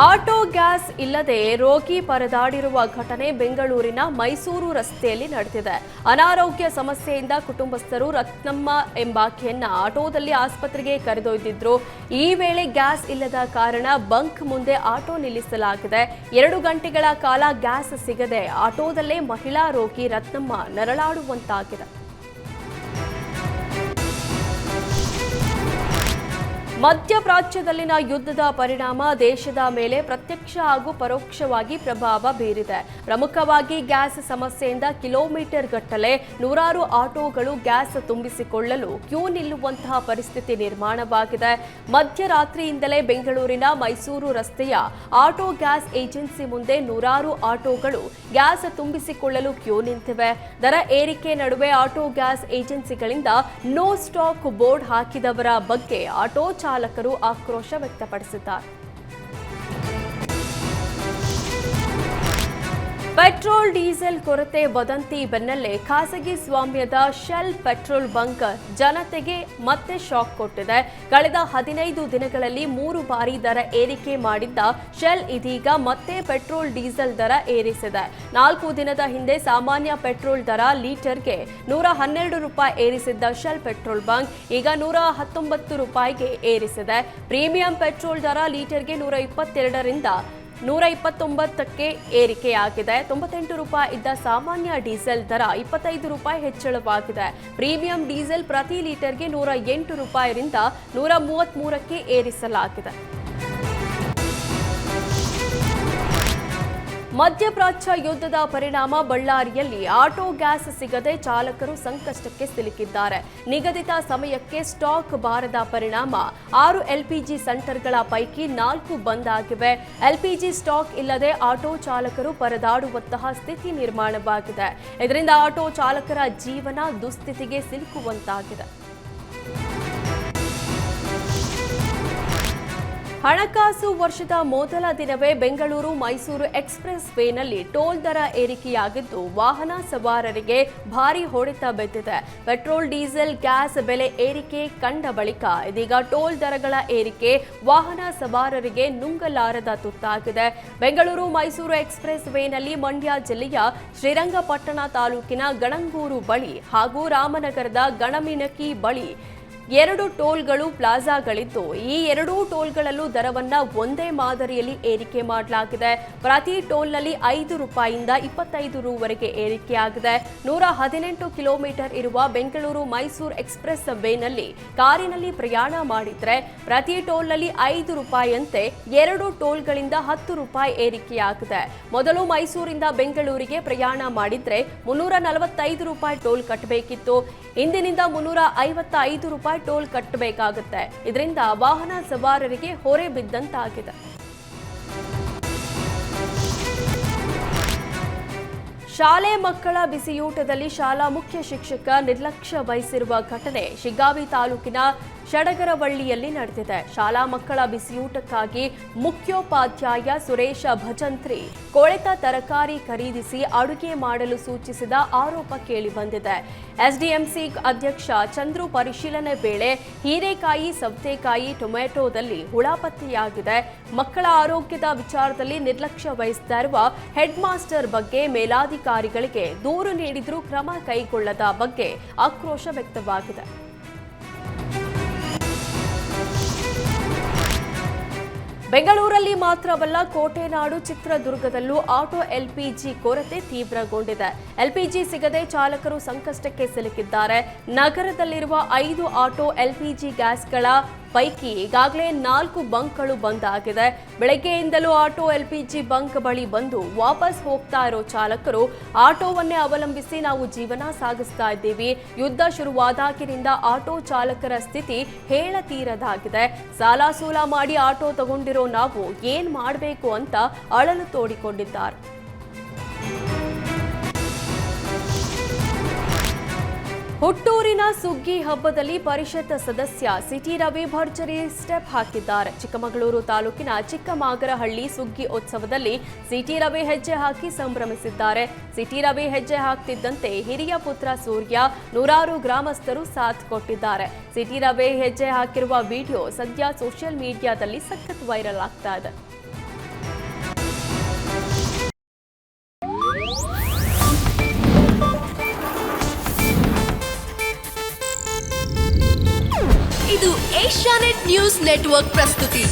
Auto gas ಇಲ್ಲದೆ ರೋಗಿ ಪರದಾಡಿರುವ ಘಟನೆ ಬೆಂಗಳೂರಿನ ಮೈಸೂರು ರಸ್ತೆಯಲ್ಲಿ ನಡೆದಿದೆ. ಅನಾರೋಗ್ಯ ಸಮಸ್ಯೆಯಿಂದ ಕುಟುಂಬಸ್ಥರು ರತ್ನಮ್ಮ ಎಂಬಾಕೆಯನ್ನ ಆಟೋದಲ್ಲಿ ಆಸ್ಪತ್ರೆಗೆ ಕರೆದೊಯ್ದಿದ್ರು. ಈ ವೇಳೆ ಗ್ಯಾಸ್ ಇಲ್ಲದ ಕಾರಣ ಬಂಕ್ ಮುಂದೆ ಆಟೋ ನಿಲ್ಲಿಸಲಾಗಿದೆ. 2 ಗಂಟೆಗಳ ಕಾಲ ಗ್ಯಾಸ್ ಸಿಗದೆ ಆಟೋದಲ್ಲೇ ಮಹಿಳಾ ರೋಗಿ ರತ್ನಮ್ಮ ನರಳಾಡುವಂತಾಗಿದೆ. ಮಧ್ಯಪ್ರಾಚ್ಯದಲ್ಲಿನ ಯುದ್ಧದ ಪರಿಣಾಮ ದೇಶದ ಮೇಲೆ ಪ್ರತ್ಯಕ್ಷ ಹಾಗೂ ಪರೋಕ್ಷವಾಗಿ ಪ್ರಭಾವ ಬೀರಿದೆ. ಪ್ರಮುಖವಾಗಿ ಗ್ಯಾಸ್ ಸಮಸ್ಯೆಯಿಂದ ಕಿಲೋಮೀಟರ್ ಗಟ್ಟಲೆ ನೂರಾರು ಆಟೋಗಳು ಗ್ಯಾಸ್ ತುಂಬಿಸಿಕೊಳ್ಳಲು ಕ್ಯೂ ನಿಲ್ಲುವಂತಹ ಪರಿಸ್ಥಿತಿ ನಿರ್ಮಾಣವಾಗಿದೆ. ಮಧ್ಯರಾತ್ರಿಯಿಂದಲೇ ಬೆಂಗಳೂರಿನ ಮೈಸೂರು ರಸ್ತೆಯ ಆಟೋ ಗ್ಯಾಸ್ ಏಜೆನ್ಸಿ ಮುಂದೆ ನೂರಾರು ಆಟೋಗಳು ಗ್ಯಾಸ್ ತುಂಬಿಸಿಕೊಳ್ಳಲು ಕ್ಯೂ ನಿಂತಿವೆ. ದರ ಏರಿಕೆ ನಡುವೆ ಆಟೋ ಗ್ಯಾಸ್ ಏಜೆನ್ಸಿಗಳಿಂದ ನೋ ಸ್ಟಾಕ್ ಬೋರ್ಡ್ ಹಾಕಿದವರ ಬಗ್ಗೆ ಆಟೋ ಚಾಲಕರು ಆಕ್ರೋಶ ವ್ಯಕ್ತಪಡಿಸಿದ್ದಾರೆ. ಪೆಟ್ರೋಲ್ ಡೀಸೆಲ್ ಕೊರತೆ ವದಂತಿ ಬೆನ್ನಲ್ಲೇ ಖಾಸಗಿ ಸ್ವಾಮ್ಯದ ಶೆಲ್ ಪೆಟ್ರೋಲ್ ಬಂಕ್ ಜನತೆಗೆ ಮತ್ತೆ ಶಾಕ್ ಕೊಟ್ಟಿದೆ. ಕಳೆದ 15 ದಿನಗಳಲ್ಲಿ 3 ಬಾರಿ ದರ ಏರಿಕೆ ಮಾಡಿದ್ದ ಶೆಲ್ ಇದೀಗ ಮತ್ತೆ ಪೆಟ್ರೋಲ್ ಡೀಸೆಲ್ ದರ ಏರಿಸಿದೆ. 4 ದಿನದ ಹಿಂದೆ ಸಾಮಾನ್ಯ ಪೆಟ್ರೋಲ್ ದರ ಲೀಟರ್ಗೆ ₹112 ಏರಿಸಿದ್ದ ಶೆಲ್ ಪೆಟ್ರೋಲ್ ಬಂಕ್ ಈಗ ₹119ಗೆ ಏರಿಸಿದೆ. ಪ್ರೀಮಿಯಂ ಪೆಟ್ರೋಲ್ ದರ ಲೀಟರ್ಗೆ ₹122ರಿಂದ ₹129ಕ್ಕೆ ಏರಿಕೆಯಾಗಿದೆ. ₹98 ಇದ್ದ ಸಾಮಾನ್ಯ ಡೀಸೆಲ್ ದರ ₹25 ಹೆಚ್ಚಳವಾಗಿದೆ. ಪ್ರೀಮಿಯಂ ಡೀಸೆಲ್ ಪ್ರತಿ ಲೀಟರ್ಗೆ ₹108ರಿಂದ ₹133ಕ್ಕೆ ಏರಿಸಲಾಗಿದೆ. ಮಧ್ಯಪ್ರಾಚ್ಯ ಯುದ್ಧದ ಪರಿಣಾಮ ಬಳ್ಳಾರಿಯಲ್ಲಿ ಆಟೋ ಗ್ಯಾಸ್ ಸಿಗದೆ ಚಾಲಕರು ಸಂಕಷ್ಟಕ್ಕೆ ಸಿಲುಕಿದ್ದಾರೆ. ನಿಗದಿತ ಸಮಯಕ್ಕೆ ಸ್ಟಾಕ್ ಬಾರದ ಪರಿಣಾಮ 6 ಎಲ್ಪಿಜಿ ಸೆಂಟರ್ಗಳ ಪೈಕಿ 4 ಬಂದ್ ಆಗಿವೆ. ಎಲ್ಪಿಜಿ ಸ್ಟಾಕ್ ಇಲ್ಲದೆ ಆಟೋ ಚಾಲಕರು ಪರದಾಡುವಂತಹ ಸ್ಥಿತಿ ನಿರ್ಮಾಣವಾಗಿದೆ. ಇದರಿಂದ ಆಟೋ ಚಾಲಕರ ಜೀವನ ದುಸ್ಥಿತಿಗೆ ಸಿಲುಕುವಂತಾಗಿದೆ. ಹಣಕಾಸು ವರ್ಷದ ಮೊದಲ ದಿನವೇ ಬೆಂಗಳೂರು ಮೈಸೂರು ಎಕ್ಸ್‌ಪ್ರೆಸ್ ವೇನಲ್ಲಿ ಟೋಲ್ ದರ ಏರಿಕೆಯಾಗಿದ್ದು ವಾಹನ ಸವಾರರಿಗೆ ಭಾರಿ ಹೊಡೆತ ಬಿದ್ದಿದೆ. ಪೆಟ್ರೋಲ್, ಡೀಸೆಲ್, ಗ್ಯಾಸ್ ಬೆಲೆ ಏರಿಕೆ ಕಂಡ ಬಳಿಕ ಇದೀಗ ಟೋಲ್ ದರಗಳ ಏರಿಕೆ ವಾಹನ ಸವಾರರಿಗೆ ನುಂಗಲಾರದ ತುತ್ತಾಗಿದೆ. ಬೆಂಗಳೂರು ಮೈಸೂರು ಎಕ್ಸ್‌ಪ್ರೆಸ್ ವೇನಲ್ಲಿ ಮಂಡ್ಯ ಜಿಲ್ಲೆಯ ಶ್ರೀರಂಗಪಟ್ಟಣ ತಾಲೂಕಿನ ಗಣಂಗೂರು ಬಳಿ ಹಾಗೂ ರಾಮನಗರದ ಗಣಮಿಣಕಿ ಬಳಿ 2 ಟೋಲ್ಗಳು ಪ್ಲಾಜಾಗಳಿದ್ದು ಈ 2 ಟೋಲ್ಗಳಲ್ಲೂ ದರವನ್ನ ಒಂದೇ ಮಾದರಿಯಲ್ಲಿ ಏರಿಕೆ ಮಾಡಲಾಗಿದೆ. ಪ್ರತಿ ಟೋಲ್ನಲ್ಲಿ ₹5 ಇಂದ ₹25ವರೆಗೆ ಏರಿಕೆಯಾಗಿದೆ. 118 ಕಿಲೋಮೀಟರ್ ಇರುವ ಬೆಂಗಳೂರು ಮೈಸೂರು ಎಕ್ಸ್‌ಪ್ರೆಸ್ ವೇನಲ್ಲಿ ಕಾರಿನಲ್ಲಿ ಪ್ರಯಾಣ ಮಾಡಿದ್ರೆ ಪ್ರತಿ ಟೋಲ್ನಲ್ಲಿ ₹5 ಅಂತೆ 2 ಟೋಲ್ಗಳಿಂದ ₹10 ಏರಿಕೆಯಾಗಿದೆ. ಮೊದಲು ಮೈಸೂರಿಂದ ಬೆಂಗಳೂರಿಗೆ ಪ್ರಯಾಣ ಮಾಡಿದ್ರೆ ₹345 ಟೋಲ್ ಕಟ್ಟಬೇಕಿತ್ತು. ಇಂದಿನಿಂದ ₹355 ಟೋಲ್ ಕಟ್ಟಬೇಕಾಗುತ್ತೆ. ಇದರಿಂದ ವಾಹನ ಸವಾರರಿಗೆ ಹೊರೆ ಬಿದ್ದಂತಾಗಿದೆ. ಶಾಲೆ ಮಕ್ಕಳ ಬಿಸಿಯೂಟದಲ್ಲಿ ಶಾಲಾ ಮುಖ್ಯ ಶಿಕ್ಷಕ ನಿರ್ಲಕ್ಷ್ಯ ವಹಿಸಿರುವ ಘಟನೆ ಶಿಗ್ಗಾವಿ ತಾಲೂಕಿನ ಶಡಗರವಳ್ಳಿಯಲ್ಲಿ ನಡೆದಿದೆ. ಶಾಲಾ ಮಕ್ಕಳ ಬಿಸಿಯೂಟಕ್ಕಾಗಿ ಮುಖ್ಯೋಪಾಧ್ಯಾಯ ಸುರೇಶ ಭಜಂತ್ರಿ ಕೊಳೆತ ತರಕಾರಿ ಖರೀದಿಸಿ ಅಡುಗೆ ಮಾಡಲು ಸೂಚಿಸಿದ ಆರೋಪ ಕೇಳಿಬಂದಿದೆ. ಎಸ್ಡಿಎಂಸಿ ಅಧ್ಯಕ್ಷ ಚಂದ್ರು ಪರಿಶೀಲನೆ ವೇಳೆ ಹೀರೆಕಾಯಿ, ಸೌತೆಕಾಯಿ, ಟೊಮೆಟೊದಲ್ಲಿ ಹುಳ ಪತ್ತೆಯಾಗಿದೆ. ಮಕ್ಕಳ ಆರೋಗ್ಯದ ವಿಚಾರದಲ್ಲಿ ನಿರ್ಲಕ್ಷ್ಯ ವಹಿಸ್ತಾ ಇರುವ ಹೆಡ್ ಮಾಸ್ಟರ್ ಬಗ್ಗೆ ಮೇಲಾಧಿಕಾರಿಗಳಿಗೆ ದೂರು ನೀಡಿದ್ರೂ ಕ್ರಮ ಕೈಗೊಳ್ಳದ ಬಗ್ಗೆ ಆಕ್ರೋಶ ವ್ಯಕ್ತವಾಗಿದೆ. ಬೆಂಗಳೂರಲ್ಲಿ ಮಾತ್ರವಲ್ಲ, ಕೋಟೆನಾಡು ಚಿತ್ರದುರ್ಗದಲ್ಲೂ ಆಟೋ ಎಲ್ಪಿಜಿ ಕೊರತೆ ತೀವ್ರಗೊಂಡಿದೆ. ಎಲ್ಪಿಜಿ ಸಿಗದೆ ಚಾಲಕರು ಸಂಕಷ್ಟಕ್ಕೆ ಸಿಲುಕಿದ್ದಾರೆ. ನಗರದಲ್ಲಿರುವ 5 ಆಟೋ ಎಲ್ಪಿಜಿ ಗ್ಯಾಸ್ಗಳ ಪೈಕಿ ಈಗಾಗಲೇ 4 ಬಂಕ್ಗಳು ಬಂದ್ ಆಗಿದೆ. ಬೆಳಗ್ಗೆಯಿಂದಲೂ ಆಟೋ ಎಲ್ಪಿಜಿ ಬಂಕ್ ಬಳಿ ಬಂದು ವಾಪಸ್ ಹೋಗ್ತಾ ಇರೋ ಚಾಲಕರು ಆಟೋವನ್ನೇ ಅವಲಂಬಿಸಿ ನಾವು ಜೀವನ ಸಾಗಿಸ್ತಾ ಇದ್ದೀವಿ. ಯುದ್ಧ ಶುರುವಾದಾಗಿನಿಂದ ಆಟೋ ಚಾಲಕರ ಸ್ಥಿತಿ ಹೇಳತೀರದಾಗಿದೆ. ಸಾಲ ಸೂಲ ಮಾಡಿ ಆಟೋ ತಗೊಂಡಿರೋ ನಾವು ಏನ್ ಮಾಡಬೇಕು ಅಂತ ಅಳಲು ತೋಡಿಕೊಂಡಿದ್ದಾರೆ. ಹುಟ್ಟೂರಿನ ಸುಗ್ಗಿ ಹಬ್ಬದಲ್ಲಿ ಪರಿಷತ್ ಸದಸ್ಯ ಸಿಟಿ ರವಿ ಭರ್ಜರಿ ಸ್ಟೆಪ್ ಹಾಕಿದ್ದಾರೆ. ಚಿಕ್ಕಮಗಳೂರು ತಾಲೂಕಿನ ಚಿಕ್ಕಮಾಗರಹಳ್ಳಿ ಸುಗ್ಗಿ ಉತ್ಸವದಲ್ಲಿ ಸಿಟಿ ರವಿ ಹೆಜ್ಜೆ ಹಾಕಿ ಸಂಭ್ರಮಿಸಿದ್ದಾರೆ. ಸಿಟಿ ರವಿ ಹೆಜ್ಜೆ ಹಾಕ್ತಿದ್ದಂತೆ ಹಿರಿಯ ಪುತ್ರ ಸೂರ್ಯ, ನೂರಾರು ಗ್ರಾಮಸ್ಥರು ಸಾಥ್ ಕೊಟ್ಟಿದ್ದಾರೆ. ಸಿಟಿ ರವಿ ಹೆಜ್ಜೆ ಹಾಕಿರುವ ವಿಡಿಯೋ ಸದ್ಯ ಸೋಷಿಯಲ್ ಮೀಡಿಯಾದಲ್ಲಿ ಸಖತ್ ವೈರಲ್ ಆಗ್ತಾ ಇದೆ. ಏಷ್ಯಾನೆಟ್ ನ್ಯೂಸ್ ನೆಟ್ವರ್ಕ್ ಪ್ರಸ್ತುತಿ.